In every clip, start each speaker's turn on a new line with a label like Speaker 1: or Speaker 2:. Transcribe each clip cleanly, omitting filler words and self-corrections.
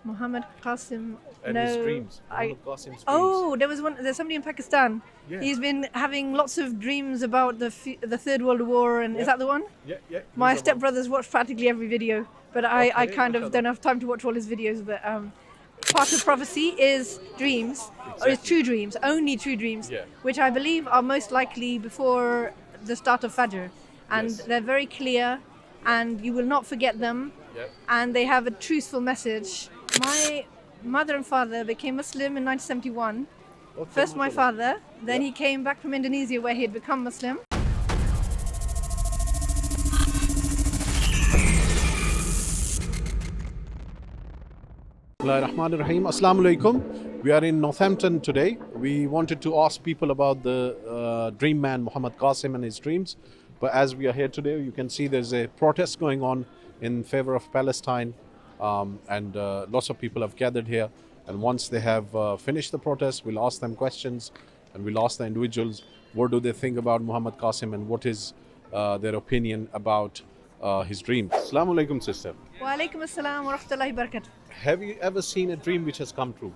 Speaker 1: Muhammad Qasim.
Speaker 2: And
Speaker 1: no,
Speaker 2: his dreams. Muhammad Qasim's dreams.
Speaker 1: Oh, there's somebody in Pakistan.
Speaker 2: Yeah.
Speaker 1: He's been having lots of dreams about the Third World War, and is that the one?
Speaker 2: Yeah.
Speaker 1: My
Speaker 2: he's the one.
Speaker 1: stepbrothers watch practically every video, but I kind of don't have time to watch all his videos. But part of prophecy is dreams, or is true dreams, only true dreams,
Speaker 2: Yeah.
Speaker 1: which I believe are most likely before the start of Fajr, and
Speaker 2: Yes.
Speaker 1: they're very clear, and you will not forget them,
Speaker 2: Yeah.
Speaker 1: and they have a truthful message. My mother and father became Muslim in 1971.
Speaker 2: Okay,
Speaker 1: First my
Speaker 2: mashallah.
Speaker 1: father, then
Speaker 2: Yeah.
Speaker 1: he came back from Indonesia where he had become Muslim.
Speaker 3: Bismillahirrahmanirrahim. Assalamu alaikum. We are in Northampton today. We wanted to ask people about the dream man Muhammad Qasim and his dreams. But as we are here today, you can see there's a protest going on in favor of Palestine. And lots of people have gathered here. And once they have finished the protest, we'll ask them questions. And we'll ask the individuals, what do they think about Muhammad Qasim and what is their opinion about his dreams. Assalamu alaikum, sister.
Speaker 1: Wa alaikum assalam wa rahmatullahi wa barakatuh.
Speaker 3: Have you ever seen a dream which has come true?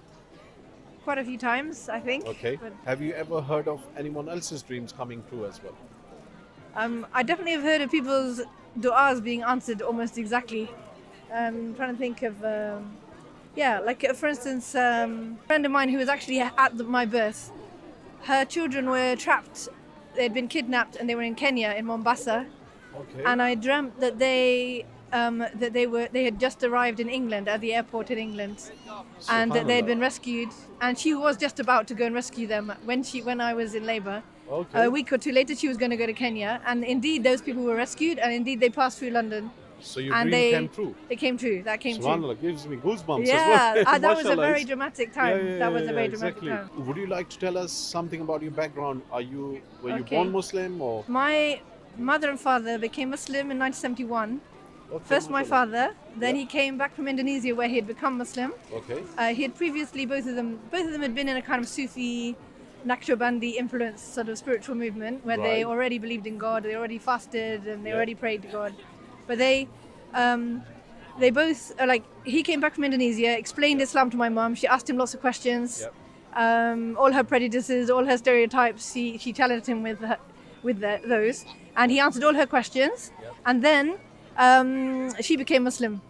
Speaker 1: Quite a few times, I think.
Speaker 3: Okay.
Speaker 1: But,
Speaker 3: Have you ever heard of anyone else's dreams coming true as well?
Speaker 1: I definitely have heard of people's du'as being answered almost exactly. I'm trying to think of, for instance, a friend of mine who was actually at my birth, her children were trapped. They'd been kidnapped and they were in Kenya, in Mombasa.
Speaker 3: Okay.
Speaker 1: And I dreamt that they had just arrived in England, at the airport in England, and that they had been rescued. And she was just about to go and rescue them when I was in labour.
Speaker 3: Okay.
Speaker 1: A week or two later, she was going to go to Kenya, and indeed those people were rescued, and indeed they passed through London.
Speaker 3: So your
Speaker 1: and
Speaker 3: dream came true?
Speaker 1: It came true. That came true.
Speaker 3: Subhanallah, gives me goosebumps
Speaker 1: Yeah,
Speaker 3: as well.
Speaker 1: that was a
Speaker 3: Mashallah.
Speaker 1: very dramatic time. That was a very dramatic
Speaker 3: exactly.
Speaker 1: time.
Speaker 3: Would you like to tell us something about your background? Were you
Speaker 1: Okay.
Speaker 3: born Muslim or?
Speaker 1: My mother and father became Muslim in 1971.
Speaker 3: Okay,
Speaker 1: First my
Speaker 3: mashallah.
Speaker 1: father, then
Speaker 3: Yeah.
Speaker 1: he came back from Indonesia where he had become Muslim.
Speaker 3: Okay.
Speaker 1: He had previously, both of them had been in a kind of Sufi, Naqshbandi influenced sort of spiritual movement where they
Speaker 3: Right.
Speaker 1: already believed in God, they already fasted, and they
Speaker 3: Yeah.
Speaker 1: already prayed to God. But they both, he came back from Indonesia, explained Islam to my mum, she asked him lots of questions,
Speaker 3: Yep.
Speaker 1: all her prejudices, all her stereotypes, she challenged him with those, and he answered all her questions,
Speaker 3: Yep.
Speaker 1: and then she became Muslim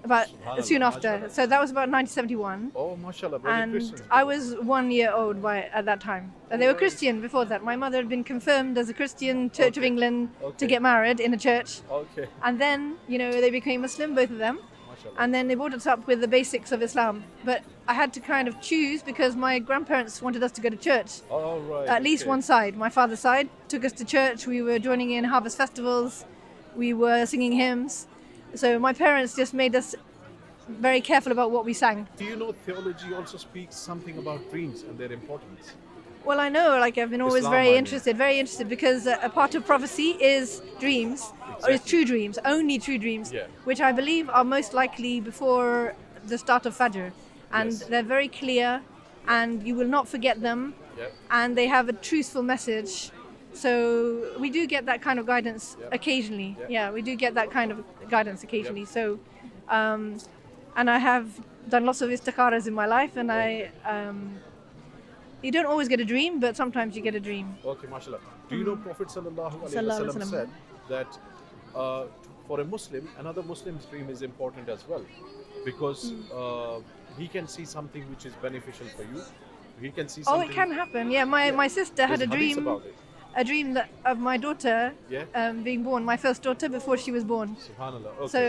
Speaker 1: soon after.
Speaker 3: Mashallah.
Speaker 1: So that was about 1971.
Speaker 3: Oh, mashallah, very
Speaker 1: And
Speaker 3: Christian.
Speaker 1: I was 1 year old at that time. And they were Christian before that. My mother had been confirmed as a Christian, Church of
Speaker 3: Okay.
Speaker 1: England, to
Speaker 3: Okay.
Speaker 1: get married in a church.
Speaker 3: Okay.
Speaker 1: And then, they became Muslim, both of them.
Speaker 3: Mashallah.
Speaker 1: And then they brought us up with the basics of Islam. But I had to kind of choose because my grandparents wanted us to go to church.
Speaker 3: All right.
Speaker 1: At least
Speaker 3: okay.
Speaker 1: one side. My father's side took us to church. We were joining in harvest festivals. We were singing hymns. So my parents just made us very careful about what we sang.
Speaker 3: Do you know theology also speaks something about dreams and their importance?
Speaker 1: Well, I know, I've been always
Speaker 3: Islam, I
Speaker 1: very
Speaker 3: mean.
Speaker 1: very interested because a part of prophecy is dreams, or is
Speaker 3: Exactly.
Speaker 1: true dreams, only true dreams,
Speaker 3: Yeah.
Speaker 1: which I believe are most likely before the start of Fajr. And
Speaker 3: Yes.
Speaker 1: they're very clear, and you will not forget them,
Speaker 3: Yep.
Speaker 1: and they have a truthful message. So we do get that kind of guidance
Speaker 3: Yep.
Speaker 1: occasionally.
Speaker 3: Yep.
Speaker 1: Yeah, we do get that kind of guidance occasionally. So, and I have done lots of istikharas in my life, and you don't always get a dream, but sometimes you get a dream.
Speaker 3: Okay, mashallah. Do you know Prophet sallallahu alaihi
Speaker 1: Sallallahu alaihi
Speaker 3: wasallam
Speaker 1: wasallam.
Speaker 3: said that for a Muslim, another Muslim's dream is important as well, because he can see something which is beneficial for you. He can see
Speaker 1: Oh,
Speaker 3: something.
Speaker 1: it can happen. Yeah, my sister had
Speaker 3: There's
Speaker 1: a
Speaker 3: hadith
Speaker 1: dream.
Speaker 3: about it.
Speaker 1: A dream of my daughter
Speaker 3: Yeah.
Speaker 1: being born, my first daughter before she was born.
Speaker 3: Subhanallah. Okay.
Speaker 1: So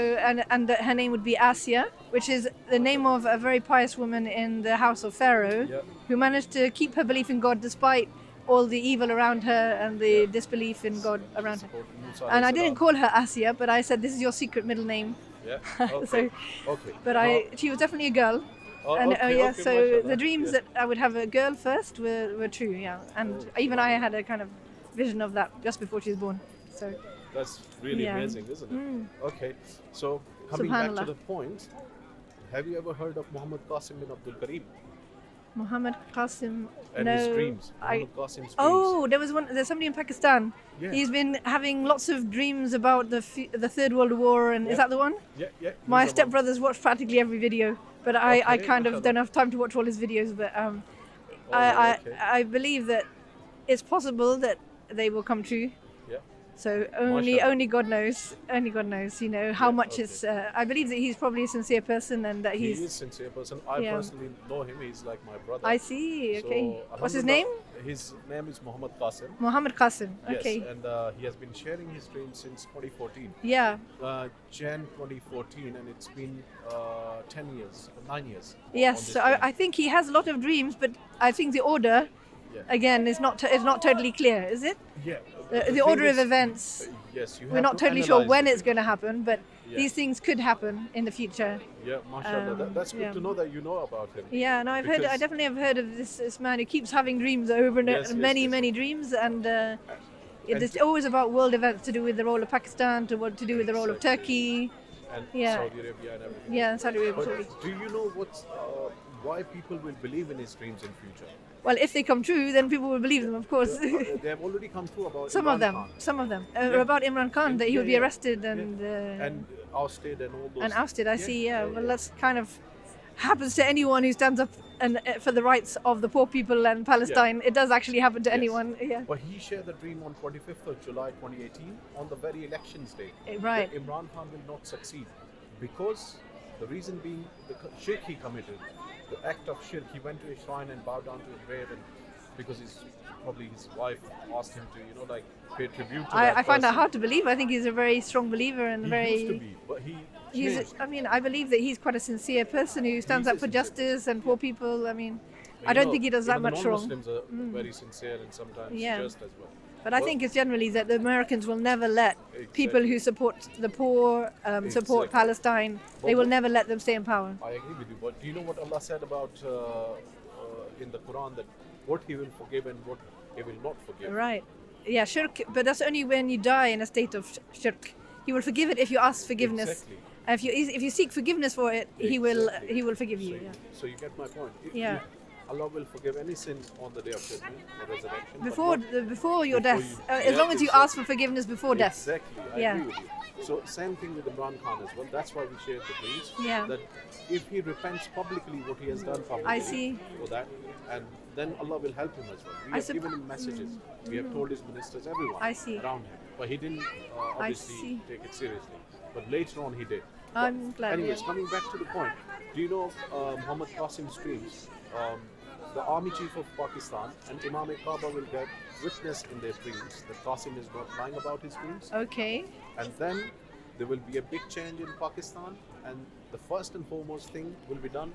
Speaker 1: and her name would be Asia, which is the name of a very pious woman in the house of Pharaoh,
Speaker 3: Yeah.
Speaker 1: who managed to keep her belief in God despite all the evil around her and the disbelief in God around her.
Speaker 3: Support Musa
Speaker 1: And I
Speaker 3: alayhi
Speaker 1: didn't
Speaker 3: salam.
Speaker 1: call her Asia, but I said this is your secret middle name.
Speaker 3: Yeah. Okay.
Speaker 1: So,
Speaker 3: okay.
Speaker 1: but she was definitely a girl.
Speaker 3: Oh,
Speaker 1: And
Speaker 3: okay,
Speaker 1: yeah,
Speaker 3: okay,
Speaker 1: so
Speaker 3: mashallah.
Speaker 1: the dreams
Speaker 3: Yeah.
Speaker 1: that I would have a girl first were true, yeah. And even I had a kind of vision of that just before she was born. So
Speaker 3: That's really
Speaker 1: Yeah.
Speaker 3: amazing, isn't it?
Speaker 1: Mm.
Speaker 3: Okay. So coming back to
Speaker 1: Subhanallah.
Speaker 3: the point, have you ever heard of Muhammad Qasim bin Abdul Kareem
Speaker 1: Muhammad Qasim.
Speaker 3: and
Speaker 1: no,
Speaker 3: his dreams?
Speaker 1: I,
Speaker 3: Muhammad Qasim's dreams.
Speaker 1: oh, there's somebody in Pakistan.
Speaker 3: Yeah.
Speaker 1: He's been having lots of dreams about the Third World War, and is
Speaker 3: Yeah.
Speaker 1: that the one?
Speaker 3: Yeah, yeah.
Speaker 1: My
Speaker 3: he's the one.
Speaker 1: stepbrothers watch practically every video, but I
Speaker 3: Okay,
Speaker 1: kind of
Speaker 3: mashallah.
Speaker 1: don't have time to watch all his videos. But
Speaker 3: Okay.
Speaker 1: I believe that it's possible that they will come true.
Speaker 3: Yeah.
Speaker 1: So
Speaker 3: Mashallah.
Speaker 1: only God knows, you know, how
Speaker 3: Yeah,
Speaker 1: much
Speaker 3: okay.
Speaker 1: is. I believe that he's probably a sincere person and that
Speaker 3: He
Speaker 1: he's.
Speaker 3: is sincere person. I
Speaker 1: Yeah.
Speaker 3: personally know him. He's like my brother.
Speaker 1: I see. Okay.
Speaker 3: So,
Speaker 1: What's his name?
Speaker 3: alhamdulillah, His name is Muhammad Qasim.
Speaker 1: Muhammad Qasim. Okay.
Speaker 3: Yes, and he has been sharing his dreams since 2014.
Speaker 1: Yeah.
Speaker 3: Jan 2014, and it's been 10 years, 9 years.
Speaker 1: Yes.
Speaker 3: on this
Speaker 1: So
Speaker 3: journey.
Speaker 1: I think he has a lot of dreams, but I think the order,
Speaker 3: Yeah.
Speaker 1: again, is not totally clear. Is it?
Speaker 3: Yeah.
Speaker 1: The order of events.
Speaker 3: Yes, you
Speaker 1: We're
Speaker 3: have
Speaker 1: not
Speaker 3: to
Speaker 1: totally sure
Speaker 3: analyze
Speaker 1: when
Speaker 3: it.
Speaker 1: it's going to happen, but
Speaker 3: Yeah.
Speaker 1: these things could happen in the future.
Speaker 3: Yeah, mashallah. That's good
Speaker 1: yeah.
Speaker 3: to know that you know about him.
Speaker 1: Yeah, no, I
Speaker 3: Because-
Speaker 1: definitely have heard of this man who keeps having dreams over and
Speaker 3: Yes, yes,
Speaker 1: many,
Speaker 3: yes.
Speaker 1: many dreams, and
Speaker 3: And-
Speaker 1: it's always about world events to do with the role of Pakistan, to do with the role of
Speaker 3: Exactly.
Speaker 1: Turkey,
Speaker 3: And
Speaker 1: Yeah.
Speaker 3: Saudi Arabia and everything.
Speaker 1: yeah, and Saudi Arabia.
Speaker 3: But
Speaker 1: Sorry.
Speaker 3: do you know why people will believe in his dreams in future?
Speaker 1: Well, if they come true, then people will believe them, of course.
Speaker 3: They have already come true about
Speaker 1: Some
Speaker 3: Imran
Speaker 1: of them,
Speaker 3: Khan
Speaker 1: some of them.
Speaker 3: Yeah.
Speaker 1: About Imran Khan, that he
Speaker 3: Yeah,
Speaker 1: would be
Speaker 3: yeah.
Speaker 1: arrested
Speaker 3: Yeah.
Speaker 1: and
Speaker 3: ousted and all those.
Speaker 1: and ousted. I see. Yeah. Well, that's kind of happens to anyone who stands up and for the rights of the poor people and Palestine. It does actually happen to
Speaker 3: Yes.
Speaker 1: anyone. Yeah.
Speaker 3: But he shared the dream on 25th of July 2018 on the very elections day.
Speaker 1: Right.
Speaker 3: That Imran Khan will not succeed because the reason being the shirk he committed, the act of shirk. He went to a shrine and bowed down to a grave, and because probably his wife asked him to, like, pay tribute to that
Speaker 1: I find that
Speaker 3: person.
Speaker 1: hard to believe. I think he's a very strong believer and
Speaker 3: He
Speaker 1: very.
Speaker 3: used to be, but he changed.
Speaker 1: I mean, I believe that he's quite a sincere person who stands
Speaker 3: He's
Speaker 1: up
Speaker 3: a
Speaker 1: for
Speaker 3: sincere
Speaker 1: justice and poor people. I mean,
Speaker 3: But
Speaker 1: I don't
Speaker 3: know,
Speaker 1: think he does that
Speaker 3: even the
Speaker 1: much wrong.
Speaker 3: non-Muslims are very sincere and sometimes
Speaker 1: Yeah.
Speaker 3: just as well.
Speaker 1: But I
Speaker 3: Well,
Speaker 1: think it's generally that the Americans will never let people
Speaker 3: Exactly.
Speaker 1: who support the poor, support
Speaker 3: Exactly.
Speaker 1: Palestine, they will never let them stay in power.
Speaker 3: I agree with you, but do you know what Allah said about in the Quran, that what He will forgive and what He will not forgive?
Speaker 1: Right. Yeah, shirk, but that's only when you die in a state of shirk. He will forgive it if you ask forgiveness.
Speaker 3: Exactly.
Speaker 1: And if you seek forgiveness for it, he will forgive
Speaker 3: So,
Speaker 1: you. Yeah.
Speaker 3: so you get my point.
Speaker 1: Yeah.
Speaker 3: Allah will forgive any sin on the day of judgment or resurrection. but
Speaker 1: Before
Speaker 3: not
Speaker 1: before your
Speaker 3: before
Speaker 1: death,
Speaker 3: you-
Speaker 1: as
Speaker 3: Yeah,
Speaker 1: long as you ask for forgiveness before death.
Speaker 3: Exactly, I
Speaker 1: Yeah.
Speaker 3: agree with you. So same thing with Imran Khan as well. That's why we shared the dreams.
Speaker 1: Yeah.
Speaker 3: That if he repents publicly what he has done publicly,
Speaker 1: I see.
Speaker 3: for that, and then Allah will help him as well. We
Speaker 1: I
Speaker 3: have
Speaker 1: sup-
Speaker 3: given him messages. We have told his ministers, everyone
Speaker 1: I see.
Speaker 3: around him, but he didn't obviously
Speaker 1: see.
Speaker 3: take it seriously. But later on, he did.
Speaker 1: I'm glad.
Speaker 3: Anyways,
Speaker 1: Yeah.
Speaker 3: coming back to the point, do you know Muhammad Qasim's dreams? The army chief of Pakistan and Imam Kaaba will get witness in their dreams that Qasim is not lying about his dreams.
Speaker 1: Okay.
Speaker 3: And then there will be a big change in Pakistan, and the first and foremost thing will be done,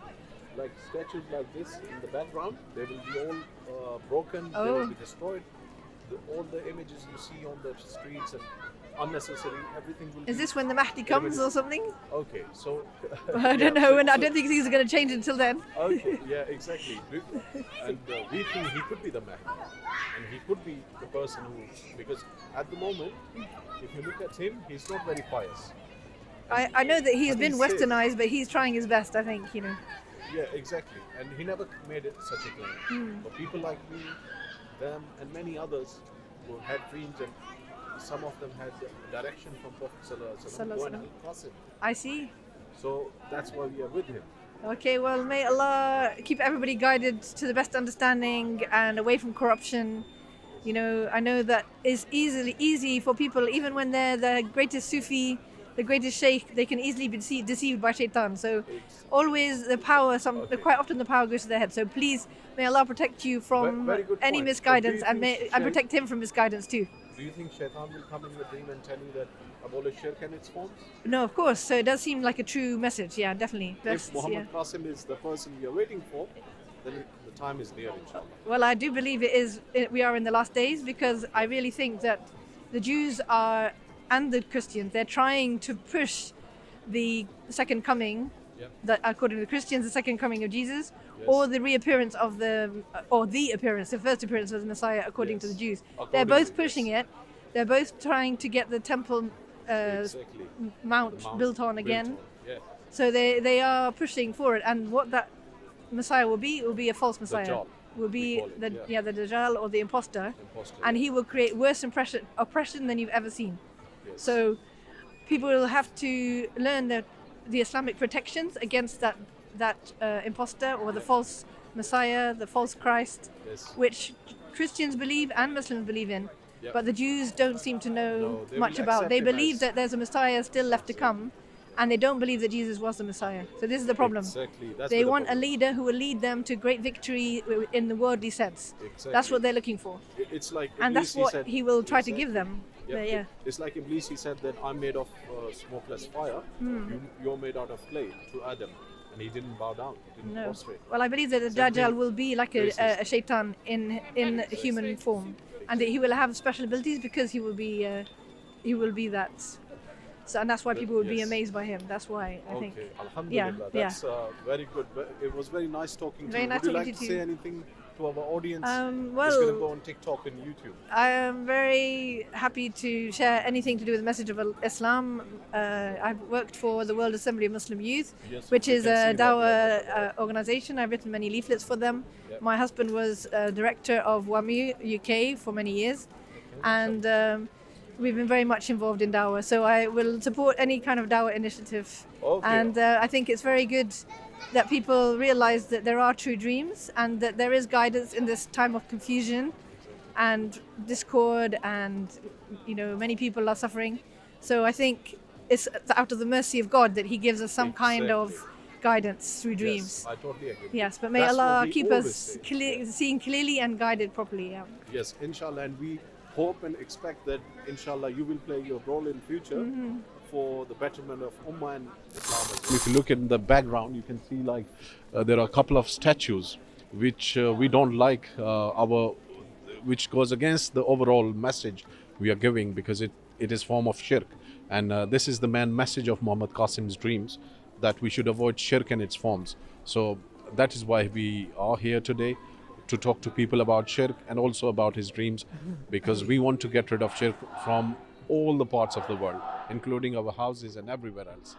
Speaker 3: like statues like this in the background, they will be all broken, they
Speaker 1: Oh.
Speaker 3: will be destroyed. All the images you see on the streets and unnecessary, everything will
Speaker 1: Is
Speaker 3: be
Speaker 1: this when the Mahdi comes or something?
Speaker 3: okay. So
Speaker 1: I don't know, and I don't think things are going to change until then.
Speaker 3: Okay, yeah, exactly. And we think he could be the Mahdi, and he could be the person who, because at the moment, if you look at him, he's not very pious.
Speaker 1: I know that he's
Speaker 3: But
Speaker 1: been
Speaker 3: he says-
Speaker 1: westernized, but he's trying his best, I think, you know.
Speaker 3: Yeah, exactly. And he never made it such a claim. But people like me, them, and many others who had dreams, and some of them had direction from Prophet Sallallahu Alaihi Wasallam, Qasim.
Speaker 1: I see.
Speaker 3: So that's why we are with him.
Speaker 1: Okay, well, may Allah keep everybody guided to the best understanding and away from corruption. You know, I know that it's easy for people, even when they're the greatest Sufi, the greatest Sheikh, they can easily be deceived by Shaitan. So always the power, quite often the power goes to their head. So please, may Allah protect you from
Speaker 3: Very good
Speaker 1: any
Speaker 3: point.
Speaker 1: misguidance,
Speaker 3: But do you
Speaker 1: and
Speaker 3: think
Speaker 1: protect him from misguidance too.
Speaker 3: Do you think Shaitan will come in your dream and tell you that abolish shirk and its forms?
Speaker 1: No, of course. So it does seem like a true message. Yeah, definitely.
Speaker 3: If Muhammad Qasim is the person we are waiting for, then the time is near, inshallah.
Speaker 1: Well, I do believe we are in the last days, because I really think that the Jews are, and the Christians, they're trying to push the second coming,
Speaker 3: Yeah.
Speaker 1: that according to the Christians, the second coming of Jesus,
Speaker 3: Yes.
Speaker 1: or the reappearance of the first appearance of the Messiah, according to the
Speaker 3: Yes.
Speaker 1: Jews. They're
Speaker 3: Accordingly,
Speaker 1: both pushing
Speaker 3: yes.
Speaker 1: it. They're both trying to get the temple
Speaker 3: Exactly.
Speaker 1: mount
Speaker 3: The mount
Speaker 1: built on again.
Speaker 3: built on, yeah.
Speaker 1: So they are pushing for it, and what that Messiah will be a false Messiah.
Speaker 3: Dajjal,
Speaker 1: Will be
Speaker 3: we call it, yeah.
Speaker 1: the Dajjal or the imposter,
Speaker 3: Imposter,
Speaker 1: and
Speaker 3: yeah.
Speaker 1: he will create worse oppression than you've ever seen.
Speaker 3: Yes.
Speaker 1: So people will have to learn the Islamic protections against that that imposter or the false Messiah, the false Christ,
Speaker 3: Yes.
Speaker 1: which Christians believe and Muslims believe in.
Speaker 3: Yeah.
Speaker 1: But the Jews don't seem to know
Speaker 3: No, they
Speaker 1: much
Speaker 3: will
Speaker 1: about.
Speaker 3: accept
Speaker 1: They
Speaker 3: him
Speaker 1: believe
Speaker 3: as-
Speaker 1: that there's a Messiah still left to come, and they don't believe that Jesus was the Messiah. So this is the problem.
Speaker 3: Exactly. That's
Speaker 1: They
Speaker 3: the
Speaker 1: want a
Speaker 3: problem.
Speaker 1: leader who will lead them to great victory in the worldly sense.
Speaker 3: Exactly.
Speaker 1: That's what they're looking for,
Speaker 3: It's like
Speaker 1: and that's
Speaker 3: Iblis,
Speaker 1: what
Speaker 3: said,
Speaker 1: he will try to
Speaker 3: exactly.
Speaker 1: give them. But yeah.
Speaker 3: It's like Iblis, he said that I'm made of smokeless fire.
Speaker 1: Hmm.
Speaker 3: You're made out of clay to Adam. And he didn't bow down, he didn't
Speaker 1: No.
Speaker 3: prostrate.
Speaker 1: Well, I believe that the
Speaker 3: Same
Speaker 1: Dajjal
Speaker 3: thing.
Speaker 1: will be like a shaitan in human form, and that he will have special abilities because he will be that. So, and that's why people would be
Speaker 3: Yes.
Speaker 1: amazed by him. That's why I think.
Speaker 3: Okay, Alhamdulillah.
Speaker 1: Yeah,
Speaker 3: That's very good. It was very nice talking to
Speaker 1: Very
Speaker 3: you.
Speaker 1: nice
Speaker 3: Would you
Speaker 1: talking
Speaker 3: like
Speaker 1: to
Speaker 3: to
Speaker 1: you
Speaker 3: say anything to our audience? It's
Speaker 1: well-
Speaker 3: going to go on TikTok and YouTube.
Speaker 1: I am very happy to share anything to do with the message of Islam. I've worked for the World Assembly of Muslim Youth,
Speaker 3: Yes,
Speaker 1: which
Speaker 3: we
Speaker 1: is
Speaker 3: can
Speaker 1: a
Speaker 3: see that,
Speaker 1: dawah
Speaker 3: yeah.
Speaker 1: organization. I've written many leaflets for them.
Speaker 3: Yep.
Speaker 1: My husband was director of WAMU UK for many years, and we've been very much involved in dawah. So I will support any kind of dawah initiative.
Speaker 3: Okay.
Speaker 1: And I think it's very good that people realize that there are true dreams and that there is guidance in this time of confusion and discord, and many people are suffering. So I think it's out of the mercy of God that He gives us some kind of guidance through dreams.
Speaker 3: Yes, I totally agree.
Speaker 1: Yes, but may
Speaker 3: That's what
Speaker 1: Allah
Speaker 3: we
Speaker 1: keep
Speaker 3: always
Speaker 1: us
Speaker 3: say.
Speaker 1: seeing clearly and guided properly. Yeah.
Speaker 3: Yes, inshallah, and we hope and expect that inshallah you will play your role in future
Speaker 1: Mm-hmm.
Speaker 3: for the betterment of Ummah and Islam as well. If you look in the background, you can see like there are a couple of statues which we don't like, which goes against the overall message we are giving, because it is form of shirk, and this is the main message of Muhammad Qasim's dreams, that we should avoid shirk and its forms. So that is why we are here today, to talk to people about shirk and also about his dreams, because we want to get rid of shirk from all the parts of the world, including our houses and everywhere else.